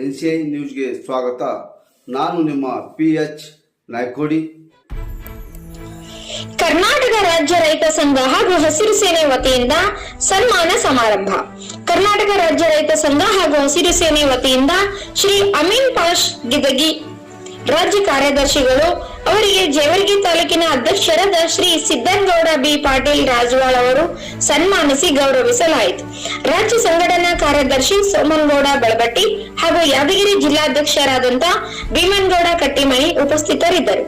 NCI ನ್ಯೂಸ್ಗೆ ಸ್ವಾಗತ. ನಾನು ನಿಮ್ಮ PH ನಾಯ್ಕೋಡಿ. ಕರ್ನಾಟಕ ರಾಜ್ಯ ರೈತ ಸಂಘ ಹಾಗೂ ಹಸಿರು ಸೇನೆ ವತಿಯಿಂದ ಸನ್ಮಾನ ಸಮಾರಂಭ. ಕರ್ನಾಟಕ ರಾಜ್ಯ ರೈತ ಸಂಘ ಹಾಗೂ ಹಸಿರು ಸೇನೆ ವತಿಯಿಂದ ಶ್ರೀ ಅಮೀನ್ ಪಾಷ್ ಗಿದಗಿ ರಾಜ್ಯ ಕಾರ್ಯದರ್ಶಿಗಳು ಅವರಿಗೆ ಜೇವರ್ಗಿ ತಾಲೂಕಿನ ಅಧ್ಯಕ್ಷರಾದ ಶ್ರೀ ಸಿದ್ದನಗೌಡ ಬಿ ಪಾಟೀಲ್ ರಾಜವಾಳ್ ಅವರು ಸನ್ಮಾನಿಸಿ ಗೌರವಿಸಲಾಯಿತು. ರಾಜ್ಯ ಸಂಘಟನಾ ಕಾರ್ಯದರ್ಶಿ ಸೋಮನಗೌಡ ಬೆಳಬಟ್ಟಿ ಹಾಗೂ ಯಾದಗಿರಿ ಜಿಲ್ಲಾಧ್ಯಕ್ಷರಾದಂತಹ ಭೀಮನಗೌಡ ಕಟ್ಟಿಮನಿ ಉಪಸ್ಥಿತರಿದ್ದರು.